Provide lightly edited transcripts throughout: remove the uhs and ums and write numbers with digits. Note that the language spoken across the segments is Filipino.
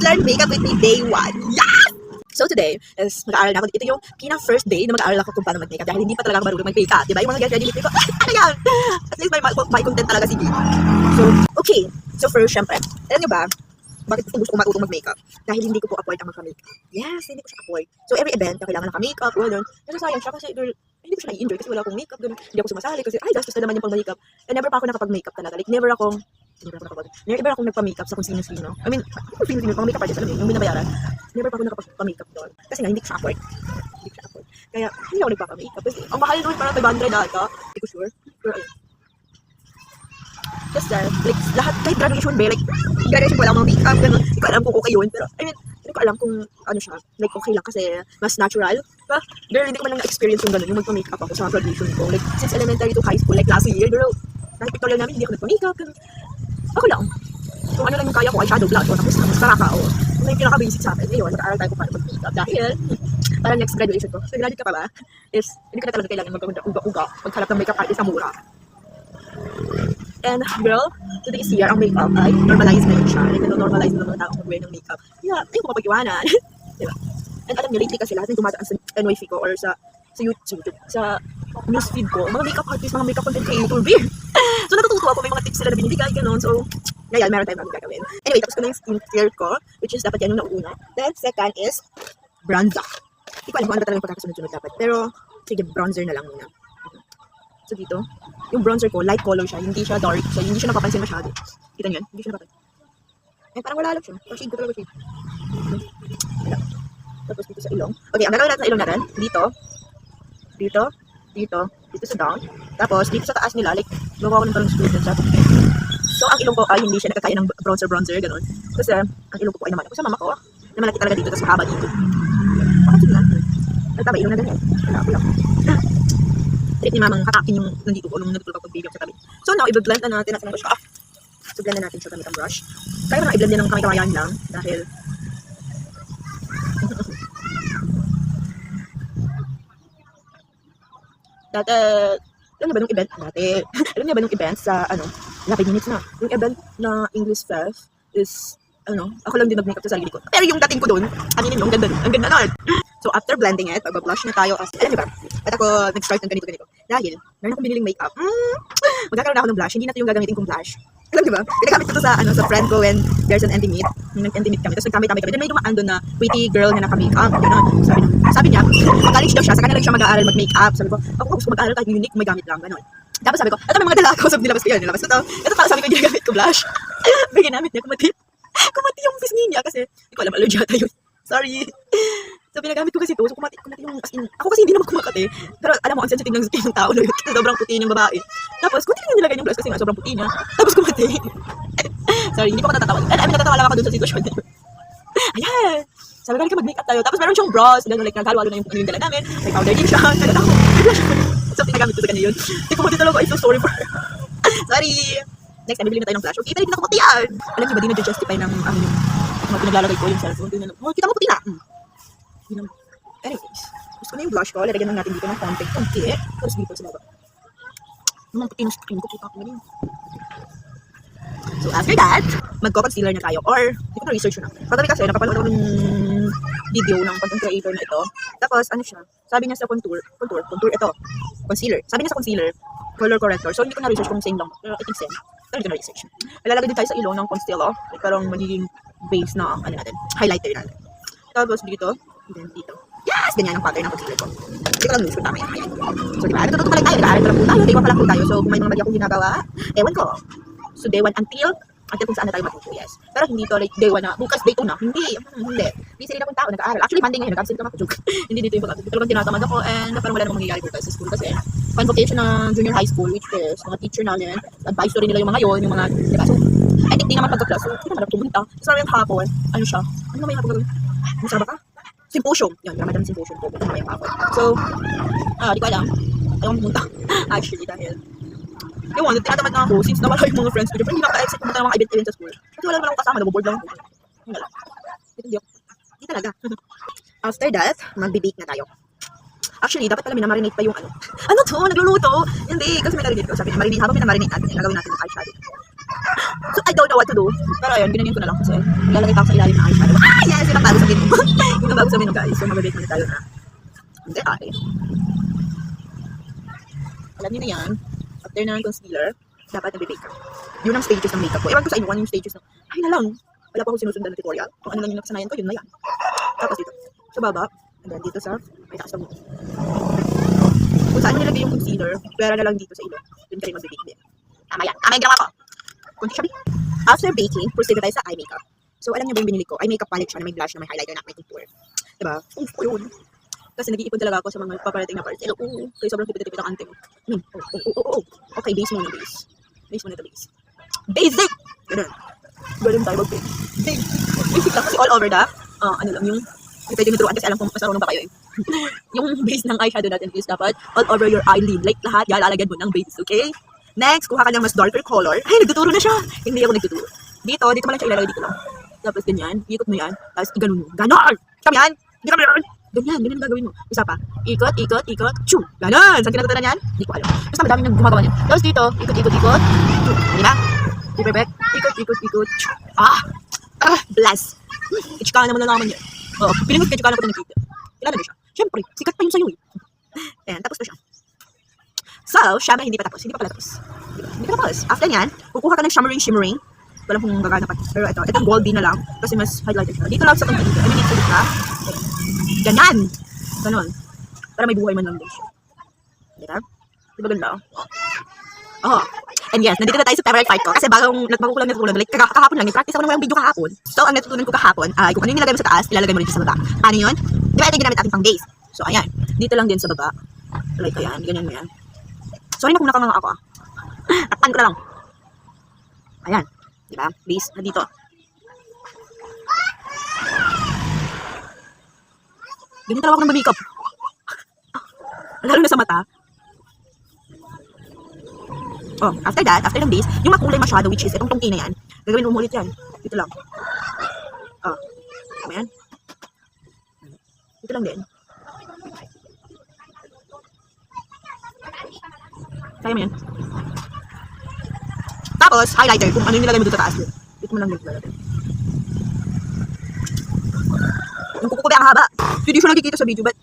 Learn Makeup with me Day 1. Yes! So today is mag-aaral na ako. Ito yung first day na mag-aaral ako kung paano mag-makeup dahil hindi pa talaga ako marunong mag-makeup. Diba? Yung mga get ready with me ko, ano yan? At least may content talaga si Gigi. So, okay. So first, syempre, alam nyo ba, bakit gusto ko matutong mag-makeup? Dahil hindi ko po afford ang mag-makeup. Yes, hindi ko siya afford. So every event na kailangan naka-makeup, wala. Nasasayang siya kasi girl, hindi ko siya nai-enjoy kasi wala akong makeup. Ganun. Hindi ako sumasali kasi, ay, gastos na naman yung pag-makeup. And never pa ako nakapag-makeup talaga. Like, never akong nagpa-makeup sa kung sino-sino. I mean, kung sino-sino, pang makeup artist, alam mo yung binabayaran. Never pa ako nakapag-makeup doon. Kasi nga, hindi ko siya afford. Kaya, hindi ako nagpa-makeup. Kasi, ang mahal doon, parang 500 ata. Hindi ko sure. Pero, ayun. Kasi, like, lahat, kahit graduation ba, like, graduation ko lang mga makeup, gano'n. Hindi ko alam kung okay yun. Pero, I mean, hindi ko alam kung ano siya. Like, okay lang kasi mas natural. Diba? Girl, hindi ko man lang na-experience yung gano'n, yung magpa-makeup ako sa graduation ko. Like, since elementary to high school, like, last year, girl, kahit pictorial namin, hindi ako nagpa-makeup. Ako lang. Kung ano lang yung kaya ko, eyeshadow, blush, o tapos mascara ka, o ano yung pinaka-basic sa akin. Ngayon, mag-aaral tayo kung paano mag-makeup. Dahil, para next graduation ko, so graduate ka pa ba, is, hindi ka na talaga kailangan mag-uga-uga, maghanap ng makeup artist na mura. And, girl, today is year, ang makeup ay normalize na yun siya. Like, normalize na mga tao mag-wear ng makeup. Yeah, hindi ko mapag-iwanan. Diba? And alam niyo, lately kasi lahat ng dumadaan sa NYC ko or sa YouTube, sa newsfeed ko, mga makeup artist, mga makeup content creator, beer. So, natutuwa ako, may mga tips sila na binibigay, gano'n. So, ngayon, meron tayong mga gagawin. Anyway, tapos ko na yung skincare ko, which is dapat yan yung nauna. Then, second is bronzer. Hindi ko alam kung ano ba talaga yung pagkakasunod-sunod dapat. Pero, sige, bronzer na lang muna. So, dito, yung bronzer ko, light color siya, hindi siya dark. So, hindi siya napapansin masyado. Kita niyo yan? Hindi siya napapansin. Eh, parang wala lang siya. Ang shade ko talaga shade. Tapos dito sa ilong. Okay, ang gagawin natin sa ilong natin, dito, dito sa down. Tapos, dito sa taas nila, like, gawa ko ng parang screw sa. So, ang ilong ko ay hindi siya nakakaya ng bronzer, gano'n. Kasi, ang ilong ko ay naman. Ako sa mama ko, na malaki talaga dito, tapos mahaba dito. Bakit sige lang? Nagtaba ilong na ganyan. Wala. Trip ni mamang kakakin yung nandito ko nung natutulog ako pag-baby sa tabi. So, now, i-blend na natin ang siya. So, blend na natin siya gamit ang brush. Kaya na i-blend yan ng kamay-kamayan lang, dahil dati, alam niyo ba nung event sa, lapit minutes na. Yung event na English Fest is, ako lang din nag-makeup sa sarili ko. Pero yung dating ko doon, aminin mo, ang ganda nun. So, after blending it, pag-blush na tayo, alam niyo ba, at ako nag-start ng ganito. Dahil, meron akong biniling makeup. Magkakaroon na ako ng blush, hindi na ito yung gagamitin kong blush. Alam niyo ba, pinagamit ko ito sa friend ko when there's an ending meet. Nag-ending meet kami, tapos nagkamay kami. Then may dumaan doon na pretty girl na naka-makeup. Sabi niya, college daw siya, sa kanila lang siya mag-aaral mag-makeup. Sabi ko, ako gusto mag-aaral kahit unique, may gamit lang, gano'n. Tapos sabi ko, ito may mga dala ko, sabi nilabas ko to. Ito para sabi ko, ginagamit ko blush. Ginamit niya, kumati yung pisngi niya kasi, hindi ko alam, allergy ata yun. Sorry. So, pinagamit ko kasi ito. So, kumati yung, as in, ako kasi hindi naman kumakate. Pero, alam mo, ang sensitive ng skin ng tao na yun. Kasi sobrang puti ng babae. Tapos, kunti lang nilagay yung blush kasi nga, sobrang puti niya. Tapos, kumati. Sorry, hindi ko matatawa. Natatawa lang ako dun sa sitwasyon na yun. Ayan! Sabi ko, mag-makeup tayo. Tapos, meron siyang bras. Like, naghalo-halo na yung dala namin. May powder din siya. So, pinagamit ko sa kanya yun. Hindi ko talaga, I'm so sorry for her. Sorry! Next time, bibili na tayo ng flash. Okay, hindi na kumati yan. Alam niyo ba, di na-justify ng mga pinaglalagay ko yung cellphone. Kita mo puti na. Anyways, gusto ko na yung blush ko. Lalagyan lang natin dito ng konti. Tapos dito sa baba. Yung puti ng screen ko, kita ko na rin. So after that, magko-concealer na tayo. Or, hindi ko na-research yun na. Pagdabi kasi, napapanood ako ng video ng content creator na ito. Tapos, ano siya? Sabi niya sa contour ito. Concealer. Sabi niya sa concealer, color corrector. So, hindi ko na-research kung same lang. Pero I think same. Pero hindi ko na-research. Malalagay din tayo sa ilong ng concealer. Parang magiging base na, highlighter natin. Tapos dito, then dito. Yes! Ganyan ang pattern ng concealer ko. Hindi ko lang news kung tama yan. Ayan. So, diba? Natututo pa lang tayo. Nag-aaral pa lang po tayo. Day 1 pa lang po tayo. So, kung may mga mali akong ginagawa, ewan ko. So, day 1 until kung saan na tayo matuto, yes. Pero hindi to like day 1 na, bukas day 2 na. Hindi. Busy rin akong tao, nag-aaral. Actually, Monday ngayon, nag-absent ako. Joke. Hindi dito yung pag-absent. Talagang tinatamad ako and parang wala namang mangyayari ko sa school kasi convocation ng junior high school, which is mga teacher namin, advisory nila yung mga yon, yung mga, diba? So, I think di naman pagka-class. So, hindi naman ako pumunta. So, yung hapon, ano siya? Ano may hapon gagawin? Masarap ka? Symposium. Yan, Ramadan symposium po. Bukan may hapon. So, di ko alam. Ayaw pumunta. Actually, dahil ewan, tinatamad na ako since nawala yung mga friends ko. Pero hindi nakaka-excite pumunta ng mga event sa school. Kasi wala naman akong kasama, naboboard lang ako. Hindi lang. Hindi talaga. After that, magbe-bake na tayo. Actually, dapat pala minamarinate pa yung ano to, nagluluto. Hindi, kasi may marinate ko. Sabi na, habang minamarinate natin, gagawin natin ng eyeshadow. So, I don't know what to do. Pero ayun, ginanyan ko na lang kasi lalagay pa ako sa ilalim ng eyeshadow. Ah, yes! Yun ang bago sabihin mo. Yun ang bago sabihin mo, guys. So, mag-bake muna tayo na. Hindi, ay. Alam niyo na yan. After na ng concealer, dapat nag-bake ka. Yun ang stages ng makeup ko. Ewan ko sa inyo, ano yung stages ng... Ay na lang. Wala pa akong sinusundan na tutorial. Kung ano lang yung nakasanayan ko, yun na yan. Tapos dito. Sa baba. And then dito sa... May taas ng... Kung saan nilagay yung concealer, pera na lang dito sa ilo. Yun ka rin mag-bake din. Tama yan. Tama yung ginawa ko. Kunti siya. After baking, proceed na tayo sa eye makeup. So, alam niyo ba yung binili ko? Eye makeup palette siya na may blush na may highlighter na may contour. Diba? Oh, yun. Kasi nag-iipon talaga ako sa mga paparating na parts. Kaya sobrang tipid-tipid ang ante mo. Okay, base muna, base. Base muna ito, base. Basic! Ganun. Ganun tayo mag-bake. Basic lang kasi all over the, ano lang, yung pwede nituruan kasi alam kung masarunong ba kayo eh. Yung base ng eyeshadow natin is dapat all over your eyelid. Like lahat, yan, lalagyan mo ng base, okay? Next, kuha ka ng mas darker color. Ay, nagtuturo na siya! Hindi ako nagtuturo. Dito mo lang siya ilalagay dito lang. Tapos ganyan, ikot mo yan. Tapos iganon mo. Ganon! Kami yan! Hindi kami yan! Ganyan ang gagawin mo. Isa pa. Ikot, chum. Ganon! Saan kinatutunan yan? Hindi ko alam. Basta madami nang gumagawa niyan. Tapos dito, ikot, chum. Di ba? Di perfect? Ikot, chum. Bless. Ichika naman na naman yan. Oo, piling mo ichika na ko ito nakita. Kilala na siya. Siyempre, sikat pa yun sa'yo eh. Ayan, tapos na siya. So, syempre, hindi pa tapos. Hindi pa pala tapos. Hindi pa tapos. After nyan, kukuha ka ng shimmering. Walang kung gagana pa. Pero ito goldy na lang. Kasi mas highlighted siya. Dito lang sa pagka dito. I mean, dito ka. Ganyan. Ganon. Para may buhay man lang din siya. Diba? Diba ganda? Oh. And yes, nandito na tayo sa favorite part ko. Kasi bago ko lang natutunan. Like, kahapon lang. Practice ako ng video kahapon. So, ang natutunan ko kahapon ay kung ano yung nilagay mo sa taas, ilalagay mo rin sa baba. Ano yun? Diba ito yung ginamit ating pang base? So, ayan. Dito lang din sa baba. Like, ayan. Ganyan mo yan. Sorry na kung nakanganga ako. Takpan ko na lang. Ayan. Diba? Base na dito. Ganyan talaga ako ng makeup. Lalo na sa mata. Oh, after that, after ng base, yung makulay masyado, which is itong tungki na yan, gagawin mo ulit yan. Dito lang. Oh. Ayan. Dito lang din. Kaya mo yan. Tapos, highlighter, kung ano yung nilagay mo dito sa taas. Dito mo lang dito lalagay. Yung kuko ko ang haba. Hindi siya nakikita sa video, but...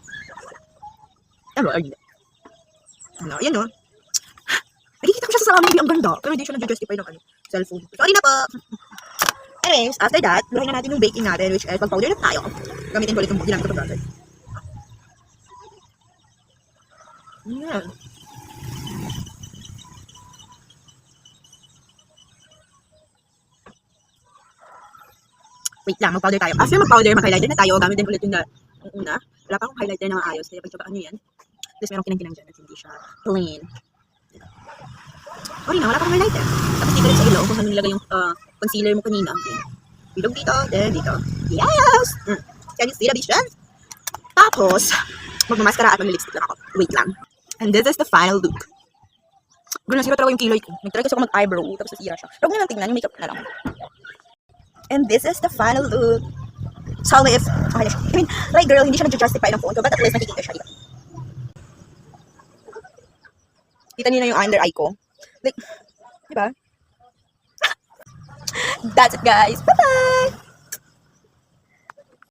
Ano, ay hindi. Ano, yan o. Nakikita ko siya sa salamin, ang ganda. Pero hindi siya nag-justify ng ano, cellphone. Sorry na po. Anyways, after that, luhayin na natin yung baking natin, which is pag-powder na tayo. Gamitin ko ulit yung ginamit ko ito brother. Yan. Wait lang, mag-powder tayo. After mag-powder, mag-highlighter na tayo. Gamit din ulit yung una. Wala pa akong highlighter na maayos. Kaya pagtsabaan nyo yan. Tapos merong kinang-kinang dyan at hindi siya plain. Sorry na, wala pa akong highlighter. Tapos dito rin sa ilaw kung saan nilagay yung concealer mo kanina. Bilog dito, then dito. Yes! Can you see the vision? Tapos, magmamaskara at mag-lipstick lang ako. Wait lang. And this is the final look. Gano'n, nasira talaga yung kilay ko. Nag-try kasi ako mag-eyebrow, tapos nasira siya. Pero huwag na lang tingnan, yung makeup na lang. And this is the final look. So, if, okay na siya. I mean, like girl, hindi siya nag-justify ng phone ko, but at least nakikita siya dito. Kita niyo na yung under eye ko. Like, diba? That's it guys. Bye-bye!